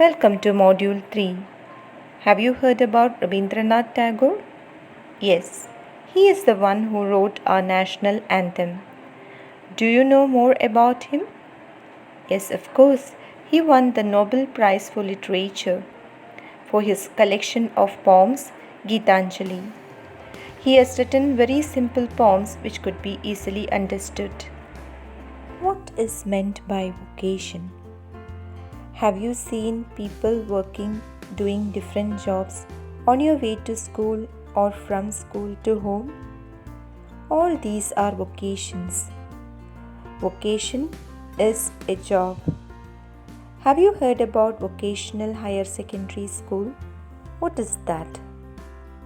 Welcome to Module 3. Have you heard about Rabindranath Tagore? Yes, he is the one who wrote our national anthem. Do you know more about him? Yes, of course. He won the Nobel Prize for Literature for his collection of poems, Geetanjali. He has written very simple poems which could be easily understood. What is meant by vocation? Have you seen people working, doing different jobs on your way to school or from school to home? All these are vocations. Vocation is a job. Have you heard about vocational higher secondary school? What is that?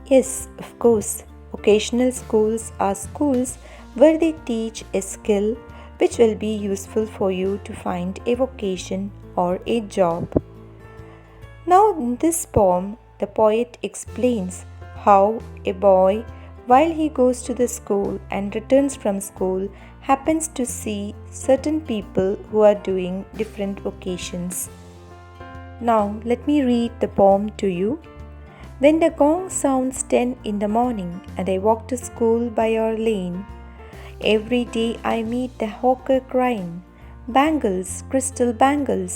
Yes, of course. Vocational schools are schools where they teach a skill which will be useful for you to find a vocation or a job. Now, in this poem, the poet explains how a boy, while he goes to the school and returns from school, happens to see certain people who are doing different vocations. Now, let me read the poem to you. When the gong sounds 10 in the morning and I walk to school by our lane, every day I meet the hawker crying, "Bangles, crystal bangles."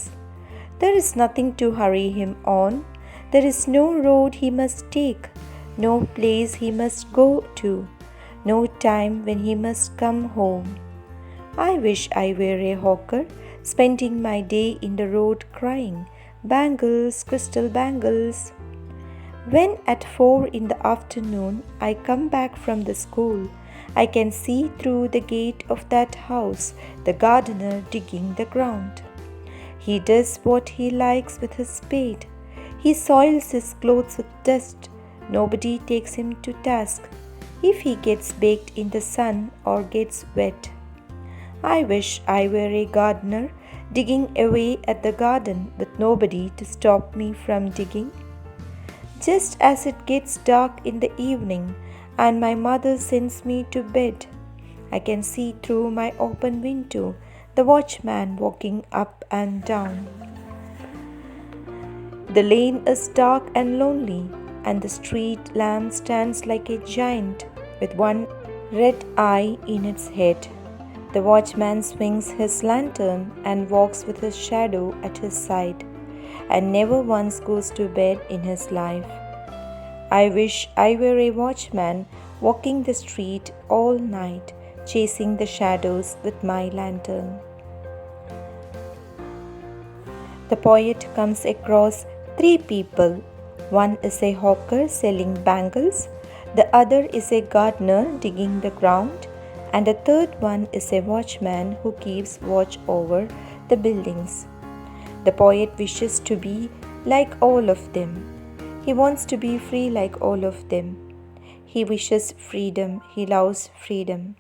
There is nothing to hurry him on. There is no road he must take, no place he must go to, no time when he must come home. I wish I were a hawker, spending my day in the road crying, "Bangles, crystal bangles." When at 4 in the afternoon I come back from the school, I can see through the gate of that house the gardener digging the ground. He does what he likes with his spade. He soils his clothes with dust. Nobody takes him to task if he gets baked in the sun or gets wet. I wish I were a gardener, digging away at the garden with nobody to stop me from digging. Just as it gets dark in the evening and my mother sends me to bed, I can see through my open window the watchman walking up and down. The lane is dark and lonely, and the street lamp stands like a giant with one red eye in its head. The watchman swings his lantern and walks with his shadow at his side, and never once goes to bed in his life. I wish I were a watchman walking the street all night, chasing the shadows with my lantern. The poet comes across 3 people. One is a hawker selling bangles, the other is a gardener digging the ground, and the third one is a watchman who keeps watch over the buildings. The poet wishes to be like all of them. He wants to be free like all of them. He wishes freedom. He loves freedom.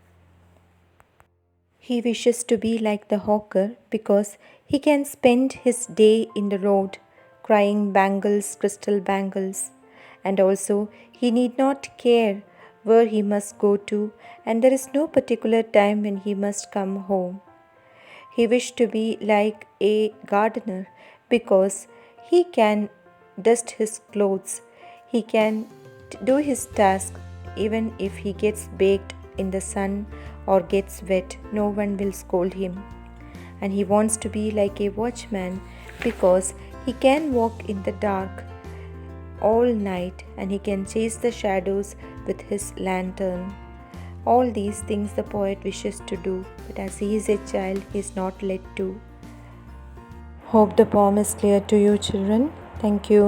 He wishes to be like the hawker because he can spend his day in the road crying, "Bangles, crystal bangles." And also, he need not care where he must go to, and there is no particular time when he must come home. He wished to be like a gardener because he can dust his clothes. He can do his task even if he gets baked in the sun or gets wet, no one will scold him. And he wants to be like a watchman because he can walk in the dark all night and he can chase the shadows with his lantern. All these things the poet wishes to do, but as he is a child, he is not let to. Hope the poem is clear to you, children. Thank you.